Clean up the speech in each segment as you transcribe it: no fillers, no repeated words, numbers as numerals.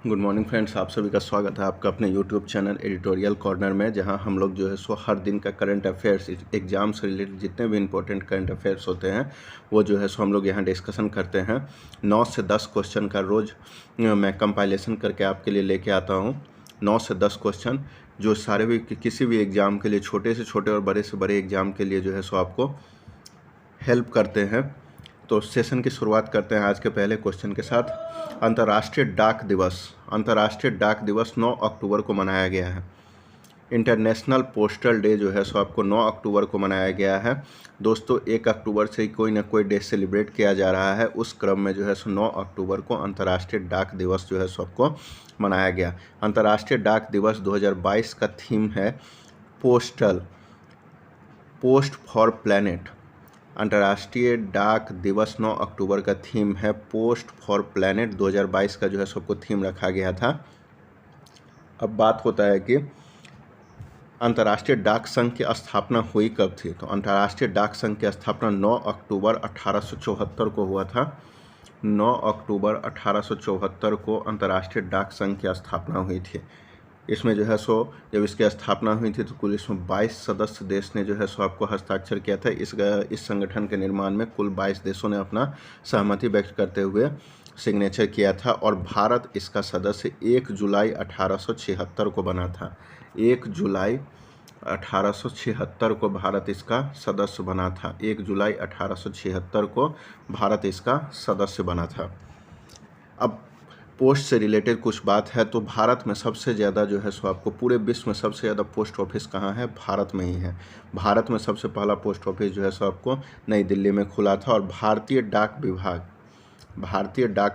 Good morning friends, आप सभी का स्वागत है आपका अपने यूट्यूब चैनल एडिटोरियल कॉर्नर में, जहां हम लोग जो है सो हर दिन का करंट अफेयर्स, एग्जाम से रिलेटेड जितने भी इंपॉर्टेंट करंट अफेयर्स होते हैं वो जो है सो हम लोग यहां डिस्कशन करते हैं। 9 से 10 क्वेश्चन का रोज़ मैं कंपाइलेशन करके आपके लिए लेके आता हूं। 9 से 10 क्वेश्चन जो सारे भी किसी भी एग्ज़ाम के लिए, छोटे से छोटे और बड़े से बड़े एग्ज़ाम के लिए जो है सो आपको हेल्प करते हैं। तो सेशन की शुरुआत करते हैं आज के पहले क्वेश्चन के साथ। अंतर्राष्ट्रीय डाक दिवस 9 अक्टूबर को मनाया गया है। इंटरनेशनल पोस्टल डे जो है सो आपको 9 अक्टूबर को मनाया गया है। दोस्तों 1 अक्टूबर से ही कोई ना कोई डे सेलिब्रेट किया जा रहा है, उस क्रम में जो है सो 9 अक्टूबर को अंतर्राष्ट्रीय डाक दिवस जो है सो आपको मनाया गया। अंतर्राष्ट्रीय डाक दिवस 2022 का थीम है पोस्ट फॉर प्लैनेट। अंतर्राष्ट्रीय डाक दिवस 9 अक्टूबर का थीम है पोस्ट फॉर प्लैनेट। 2022 का जो है सबको थीम रखा गया था। अब बात होता है कि अंतर्राष्ट्रीय डाक संघ की स्थापना हुई कब थी। तो अंतर्राष्ट्रीय डाक संघ की स्थापना 9 अक्टूबर 1874 को हुआ था। 9 अक्टूबर 1874 को अंतर्राष्ट्रीय डाक संघ की स्थापना हुई थी। इसमें जो है सो जब इसकी स्थापना हुई थी तो कुल इसमें 22 सदस्य देश ने जो है सो आपको हस्ताक्षर किया था। इस संगठन के निर्माण में कुल 22 देशों ने अपना सहमति व्यक्त करते हुए सिग्नेचर किया था और भारत इसका सदस्य 1 जुलाई 1876 को बना था। 1 जुलाई 1876 को भारत इसका सदस्य बना था। 1 जुलाई 1876 को भारत इसका सदस्य बना था। अब पोस्ट से रिलेटेड कुछ बात है तो भारत में सबसे ज़्यादा जो है सो आपको पूरे विश्व में सबसे ज़्यादा पोस्ट ऑफिस कहाँ है, भारत में ही है। भारत में सबसे पहला पोस्ट ऑफिस जो है सो आपको नई दिल्ली में खुला था। और भारतीय डाक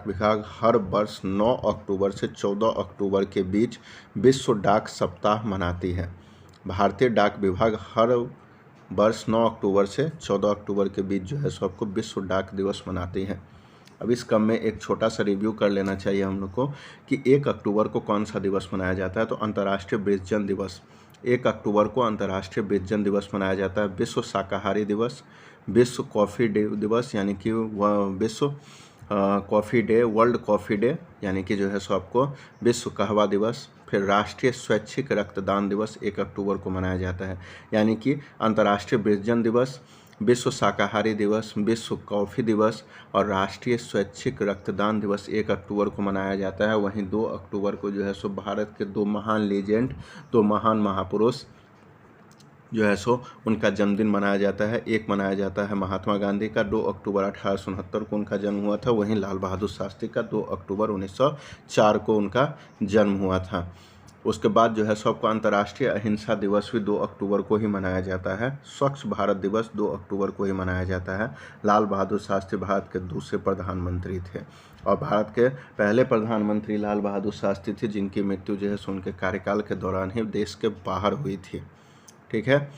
विभाग हर वर्ष 9 अक्टूबर से 14 अक्टूबर के बीच विश्व डाक सप्ताह मनाती है। भारतीय डाक विभाग हर वर्ष 9 अक्टूबर से 14 अक्टूबर के बीच जो है सो आपको विश्व डाक दिवस मनाती है। अब इस क्रम में एक छोटा सा रिव्यू कर लेना चाहिए हम लोग को कि 1 अक्टूबर को कौन सा दिवस मनाया जाता है। तो अंतर्राष्ट्रीय वृद्धजन दिवस 1 अक्टूबर को अंतर्राष्ट्रीय वृद्धजन दिवस मनाया जाता है। विश्व शाकाहारी दिवस, विश्व कॉफ़ी डे दिवस यानी कि विश्व coffee day, world coffee day यानी कि जो है सो आपको विश्व कहवा दिवस। फिर राष्ट्रीय स्वैच्छिक रक्तदान दिवस 1 अक्टूबर को मनाया जाता है। यानी कि अंतर्राष्ट्रीय वृद्धजन दिवस, विश्व शाकाहारी दिवस, विश्व कॉफ़ी दिवस और राष्ट्रीय स्वैच्छिक रक्तदान दिवस 1 अक्टूबर को मनाया जाता है। वहीं 2 अक्टूबर को जो है सो भारत के 2 महान लीजेंड, 2 महान महापुरुष जो है सो उनका जन्मदिन मनाया जाता है। एक मनाया जाता है महात्मा गांधी का, 2 अक्टूबर 1869 को उनका जन्म हुआ था। वहीं लाल बहादुर शास्त्री का 2 अक्टूबर 1904 को उनका जन्म हुआ था। उसके बाद जो है सो आपको अंतर्राष्ट्रीय अहिंसा दिवस भी 2 अक्टूबर को ही मनाया जाता है। स्वच्छ भारत दिवस 2 अक्टूबर को ही मनाया जाता है। लाल बहादुर शास्त्री भारत के दूसरे प्रधानमंत्री थे और भारत के पहले प्रधानमंत्री लाल बहादुर शास्त्री थे, जिनकी मृत्यु जो है सो उनके कार्यकाल के दौरान ही देश के बाहर हुई थी। ठीक है,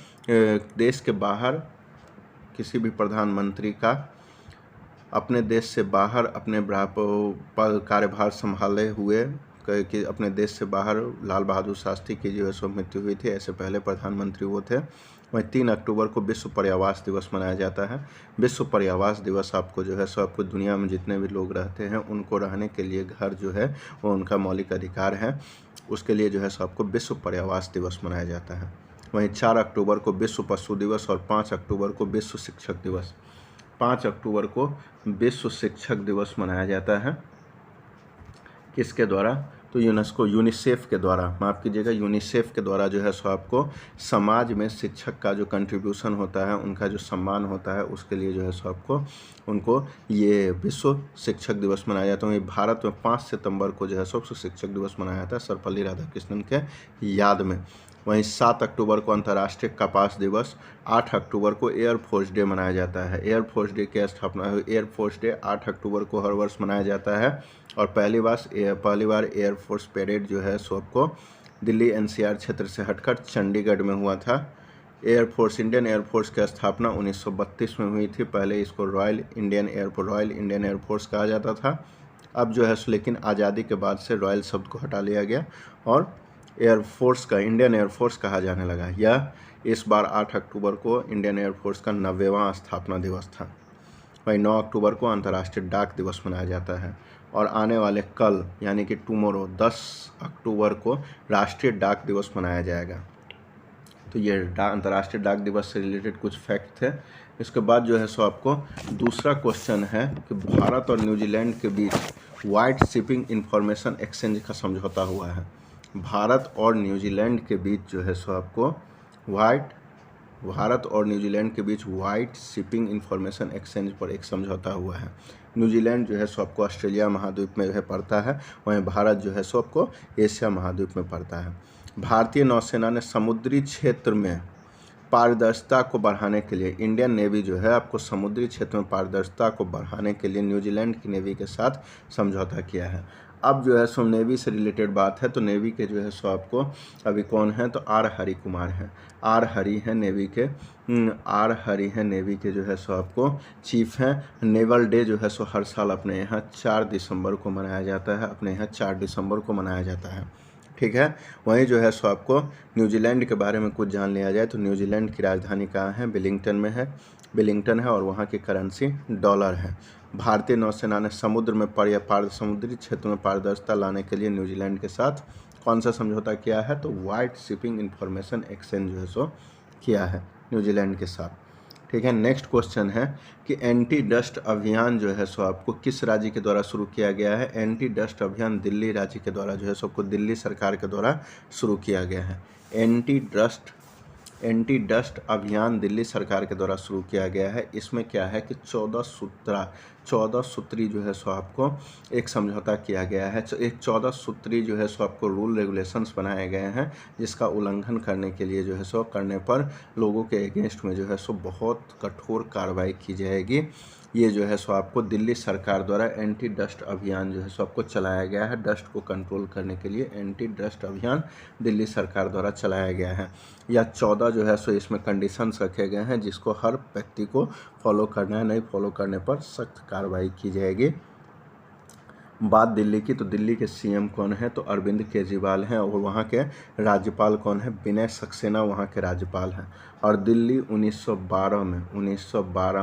देश के बाहर किसी भी प्रधानमंत्री का अपने देश से बाहर अपने कार्यभार संभाले हुए कि अपने देश से बाहर लाल बहादुर शास्त्री की जो है सो मृत्यु हुई थी। ऐसे पहले प्रधानमंत्री वो थे। वहीं 3 अक्टूबर को विश्व पर्यावास दिवस मनाया जाता है। विश्व पर्यावास दिवस आपको जो है सो आपको दुनिया में जितने भी लोग रहते हैं उनको रहने के लिए घर जो है वो उनका मौलिक अधिकार है, उसके लिए जो है सो आपको विश्व पर्यावास दिवस मनाया जाता है। वहीं 4 अक्टूबर को विश्व पशु दिवस और 5 अक्टूबर को विश्व शिक्षक दिवस। 5 अक्टूबर को विश्व शिक्षक दिवस मनाया जाता है। किसके द्वारा? तो यूनिसेफ के द्वारा, माफ़ कीजिएगा, यूनिसेफ के द्वारा जो है सो आपको समाज में शिक्षक का जो कंट्रीब्यूशन होता है, उनका जो सम्मान होता है, उसके लिए जो है सो आपको उनको ये विश्व शिक्षक दिवस मनाया जाता है। भारत में 5 सितंबर को जो है सो शिक्षक दिवस मनाया जाता है सर्वपल्ली राधाकृष्णन के याद में। वहीं 7 अक्टूबर को अंतर्राष्ट्रीय कपास दिवस, 8 अक्टूबर को एयरफोर्स डे मनाया जाता है। एयरफोर्स डे की स्थापना हुई। एयरफोर्स डे 8 अक्टूबर को हर वर्ष मनाया जाता है और पहली बार एयरफोर्स परेड जो है सो आपको दिल्ली NCR क्षेत्र से हटकर चंडीगढ़ में हुआ था। इंडियन एयरफोर्स की स्थापना 1932 में हुई थी। पहले इसको रॉयल इंडियन एयरफोर्स कहा जाता था। अब जो है सो लेकिन आज़ादी के बाद से रॉयल शब्द को हटा लिया गया और इंडियन एयरफोर्स कहा जाने लगा। यह इस बार 8 अक्टूबर को इंडियन एयरफोर्स का 90वां स्थापना दिवस था। वहीं 9 अक्टूबर को अंतर्राष्ट्रीय डाक दिवस मनाया जाता है और आने वाले कल यानी कि टुमारो 10 अक्टूबर को राष्ट्रीय डाक दिवस मनाया जाएगा। तो ये अंतर्राष्ट्रीय डाक दिवस से रिलेटेड कुछ फैक्ट थे। इसके बाद जो है सो आपको दूसरा क्वेश्चन है कि भारत और न्यूजीलैंड के बीच वाइड शिपिंग इंफॉर्मेशन एक्सचेंज का समझौता हुआ है। भारत और न्यूजीलैंड के बीच जो है सो आपको भारत और न्यूजीलैंड के बीच वाइड शिपिंग इंफॉर्मेशन एक्सचेंज पर एक समझौता हुआ है। न्यूजीलैंड जो है सो आपको ऑस्ट्रेलिया महाद्वीप में पड़ता है, वहीं भारत जो है सो आपको एशिया महाद्वीप में पड़ता है। भारतीय नौसेना ने समुद्री क्षेत्र में पारदर्शिता को बढ़ाने के लिए, इंडियन नेवी जो है आपको समुद्री क्षेत्र में पारदर्शिता को बढ़ाने के लिए न्यूजीलैंड की नेवी के साथ समझौता किया है। अब जो है सो नेवी से रिलेटेड बात है, तो नेवी के जो है सो आपको अभी कौन है, तो आर हरि कुमार हैं। आर हरि हैं नेवी के जो है सो आपको चीफ हैं। नेवल डे जो है सो हर साल अपने यहाँ 4 दिसंबर को मनाया जाता है, ठीक है। वहीं जो है सो आपको न्यूजीलैंड के बारे में कुछ जान लिया जाए तो न्यूजीलैंड की राजधानी कहाँ है, वेलिंगटन है और वहाँ की करेंसी डॉलर है। भारतीय नौसेना ने समुद्री क्षेत्र में पारदर्शिता लाने के लिए न्यूजीलैंड के साथ कौन सा समझौता किया है, तो वाइड शिपिंग इंफॉर्मेशन एक्सचेंज जो है सो किया है न्यूजीलैंड के साथ, ठीक है। नेक्स्ट क्वेश्चन है कि एंटी डस्ट अभियान जो है सो आपको किस राज्य के द्वारा शुरू किया गया है। एंटी डस्ट अभियान दिल्ली राज्य के द्वारा जो है सो आपको दिल्ली सरकार के द्वारा शुरू किया गया है। एंटी डस्ट अभियान दिल्ली सरकार के द्वारा शुरू किया गया है। इसमें क्या है कि 14 सूत्री जो है सो आपको एक समझौता किया गया है। एक 14 सूत्री जो है सो आपको रूल रेगुलेशंस बनाए गए हैं, जिसका उल्लंघन करने के लिए जो है सो करने पर लोगों के अगेंस्ट में जो है सो बहुत कठोर कार्रवाई की जाएगी। ये जो है सो आपको दिल्ली सरकार द्वारा एंटी डस्ट अभियान जो है सो आपको चलाया गया है। डस्ट को कंट्रोल करने के लिए एंटी डस्ट अभियान दिल्ली सरकार द्वारा चलाया गया है। या 14 जो है सो इसमें कंडीशंस रखे गए हैं जिसको हर व्यक्ति को फॉलो करना है, नहीं फॉलो करने पर सख्त कार्रवाई की जाएगी। बात दिल्ली की, तो दिल्ली के सीएम कौन है, तो अरविंद केजरीवाल हैं और वहाँ के राज्यपाल कौन है, विनय सक्सेना वहाँ के राज्यपाल हैं। और दिल्ली 1912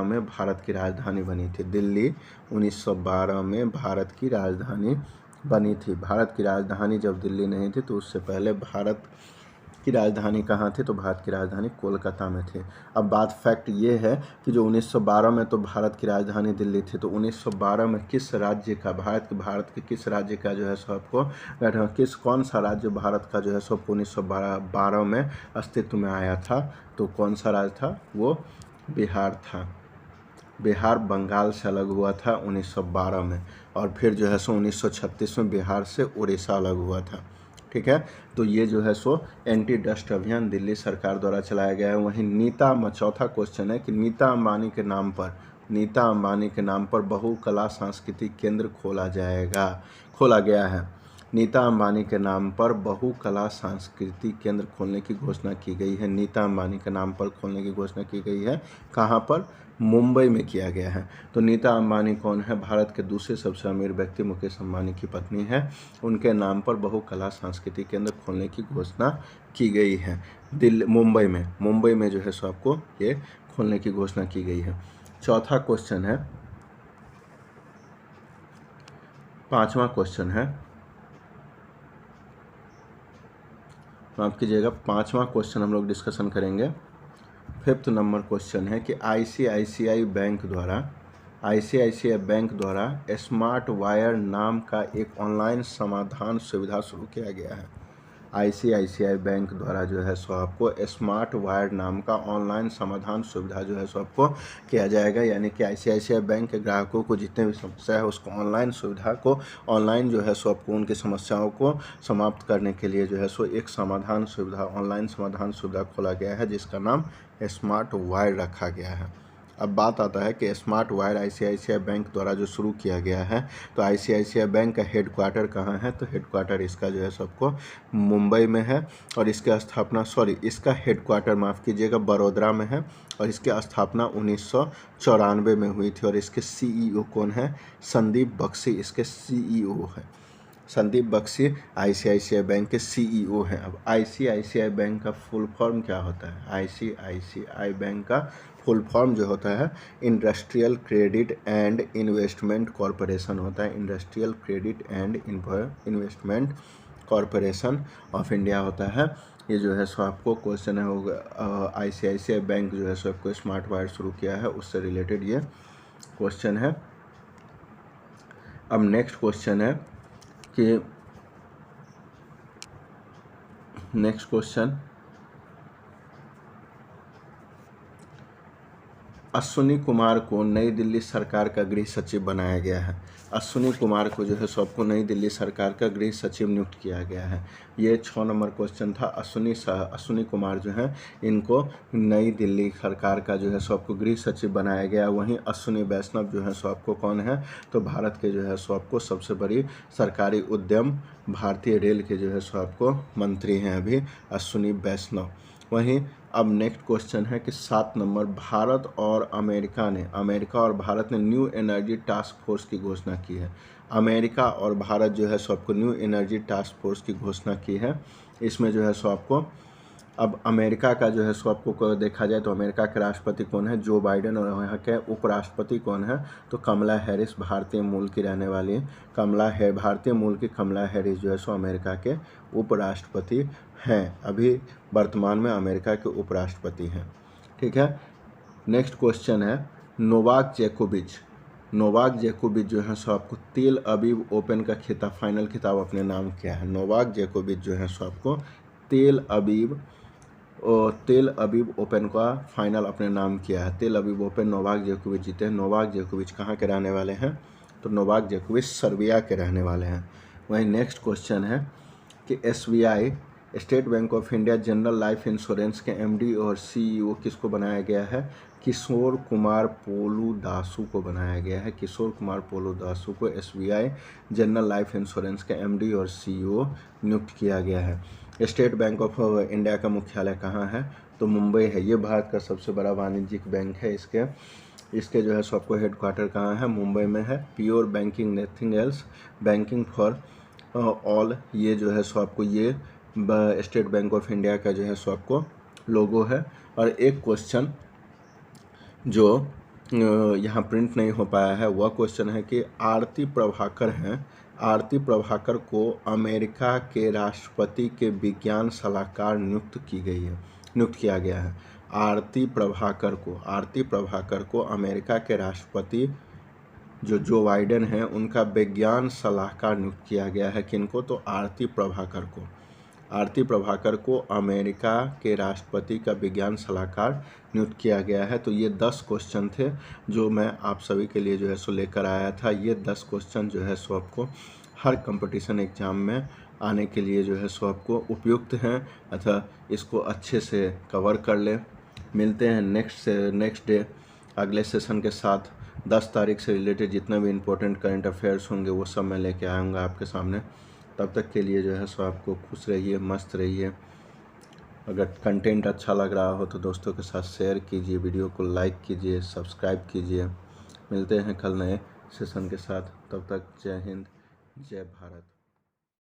में भारत की राजधानी बनी थी। दिल्ली 1912 में भारत की राजधानी बनी थी। भारत की राजधानी जब दिल्ली नहीं थी तो उससे पहले भारत की राजधानी कहाँ थी, तो भारत की राजधानी कोलकाता में थी। अब बात फैक्ट ये है कि जो 1912 में तो भारत की राजधानी दिल्ली थी, तो 1912 में किस राज्य का भारत के किस राज्य का जो है सो आपको कौन सा राज्य भारत का जो है सो 1912 में अस्तित्व में आया था, तो कौन सा राज्य था, वो बिहार था। बिहार बंगाल से अलग हुआ था 1912 में, और फिर जो है सो 1936 में बिहार से उड़ीसा अलग हुआ था, ठीक है। तो ये जो है सो एंटी डस्ट अभियान दिल्ली सरकार द्वारा चलाया गया है। वहीं चौथा क्वेश्चन है कि नीता अंबानी के नाम पर बहुकला सांस्कृतिक केंद्र खोला गया है। नीता अंबानी के नाम पर बहुकला सांस्कृतिक केंद्र खोलने की घोषणा की गई है। नीता अंबानी के नाम पर खोलने की घोषणा की गई है, कहाँ पर, मुंबई में किया गया है। तो नीता अंबानी कौन है, भारत के दूसरे सबसे अमीर व्यक्ति मुकेश अंबानी की पत्नी है। उनके नाम पर बहुकला सांस्कृतिक केंद्र खोलने की घोषणा की गई है। मुंबई में जो है सो आपको ये खोलने की घोषणा की गई है। चौथा क्वेश्चन है, पांचवा क्वेश्चन है, माफ कीजिएगा, पांचवा क्वेश्चन हम लोग डिस्कशन करेंगे। 5th नंबर क्वेश्चन है कि आईसीआईसीआई बैंक द्वारा स्मार्ट वायर नाम का एक ऑनलाइन समाधान सुविधा शुरू किया गया है। आईसीआईसीआई बैंक द्वारा जो है सो आपको स्मार्ट वायर नाम का ऑनलाइन समाधान सुविधा जो है सो आपको किया जाएगा, यानी कि आईसीआईसीआई बैंक के ग्राहकों को जितने भी समस्या है उसको ऑनलाइन जो है सो आपको उनकी समस्याओं को समाप्त करने के लिए जो है सो एक ऑनलाइन समाधान सुविधा खोला गया है, जिसका नाम स्मार्ट वायर रखा गया है। अब बात आता है कि स्मार्ट वायर आईसीआईसीआई बैंक द्वारा जो शुरू किया गया है, तो आईसीआईसीआई बैंक का हेडक्वार्टर कहाँ है, तो हेडक्वार्टर इसका जो है सबको मुंबई में है, और इसका हेडक्वार्टर माफ़ कीजिएगा बड़ौदा में है, और इसकी स्थापना 1994 में हुई थी। और इसके सीईओ कौन है, संदीप बख्शी इसके सीईओ है। संदीप बख्शी आईसीआईसीआई बैंक के सीईओ हैं। अब आईसीआईसीआई बैंक का फुल फॉर्म क्या होता है, आईसीआईसीआई बैंक का फुल फॉर्म जो होता है industrial credit and investment corporation होता है। Industrial credit and investment corporation of India होता है। ये जो है सो आपको क्वेश्चन है होगा, ICICI बैंक जो है सो आपको स्मार्ट वायर शुरू किया है, उससे रिलेटेड ये क्वेश्चन है। अब नेक्स्ट क्वेश्चन है कि नेक्स्ट क्वेश्चन, अश्विनी कुमार को नई दिल्ली सरकार का गृह सचिव बनाया गया है। अश्विनी कुमार को जो है सबको नई दिल्ली सरकार का गृह सचिव नियुक्त किया गया है। ये 6 नंबर क्वेश्चन था। अश्विनी कुमार जो है इनको नई दिल्ली सरकार का जो है सबको गृह सचिव बनाया गया। वहीं अश्विनी वैष्णव जो है सबको कौन है, तो भारत के जो है सबको सबसे बड़ी सरकारी उद्यम भारतीय रेल के जो है सबको मंत्री हैं अभी अश्विनी वैष्णव। वहीं अब नेक्स्ट क्वेश्चन है कि 7 नंबर, अमेरिका और भारत ने न्यू एनर्जी टास्क फोर्स की घोषणा की है। अमेरिका और भारत जो है सो आपको न्यू एनर्जी टास्क फोर्स की घोषणा की है। इसमें जो है सो आपको अब अमेरिका का जो है सो आपको देखा जाए तो अमेरिका के राष्ट्रपति कौन है, जो बाइडेन, और यहाँ के उपराष्ट्रपति कौन है, तो कमला हैरिस, भारतीय मूल की रहने वाली भारतीय मूल की कमला हैरिस जो है सो अमेरिका के उपराष्ट्रपति हैं। अभी वर्तमान में अमेरिका के उपराष्ट्रपति हैं। ठीक है। नेक्स्ट क्वेश्चन है, नोवाक जोकोविच जो है सो आपको तेल अवीव ओपन का खिताब, फाइनल खिताब अपने नाम किया है। नोवाक जोकोविच जो है सो आपको तेल अवीव ओपन का फाइनल अपने नाम किया है। तेल अवीव ओपन नोवाक जोकोविच जीते हैं। नोवाक जोकोविच कहाँ के रहने वाले हैं, तो नोवाक जोकोविच सर्बिया के रहने वाले हैं। वहीं नेक्स्ट क्वेश्चन है कि SBI state bank of India general life insurance के MD और CEO किसको बनाया गया है, किशोर कुमार पोलुदासु को बनाया गया है। किशोर कुमार पोलुदासु को SBI जनरल लाइफ इंश्योरेंस के MD और CEO नियुक्त किया गया है। स्टेट बैंक ऑफ इंडिया का मुख्यालय कहाँ है, तो मुंबई है। ये भारत का सबसे बड़ा वाणिज्यिक बैंक है। इसके जो है सो आपको हेडक्वार्टर कहाँ है, मुंबई में है। Pure banking nothing else, banking for all, ये जो है सो आपको ये स्टेट बैंक ऑफ इंडिया का जो है सो आपको लोगो है। और एक क्वेश्चन जो यहाँ प्रिंट नहीं हो पाया है वह क्वेश्चन है कि आरती प्रभाकर को अमेरिका के राष्ट्रपति के विज्ञान सलाहकार नियुक्त किया गया है। आरती प्रभाकर को अमेरिका के राष्ट्रपति जो बाइडेन हैं उनका विज्ञान सलाहकार नियुक्त किया गया है। किनको, तो आरती प्रभाकर को अमेरिका के राष्ट्रपति का विज्ञान सलाहकार नियुक्त किया गया है। तो ये 10 क्वेश्चन थे जो मैं आप सभी के लिए जो है सो लेकर आया था। ये 10 क्वेश्चन जो है सो आपको हर कंपटीशन एग्जाम में आने के लिए जो है सो आपको उपयुक्त हैं, अतः इसको अच्छे से कवर कर लें। मिलते हैं नेक्स्ट डे अगले सेशन के साथ। 10 तारीख से रिलेटेड जितने भी इम्पोर्टेंट करंट अफेयर्स होंगे वो सब मैं लेके आऊँगा आपके सामने। तब तक के लिए जो है सो आपको खुश रहिए, मस्त रहिए। अगर कंटेंट अच्छा लग रहा हो तो दोस्तों के साथ शेयर कीजिए, वीडियो को लाइक कीजिए, सब्सक्राइब कीजिए। मिलते हैं कल नए सेशन के साथ। तब तक जय हिंद, जय भारत।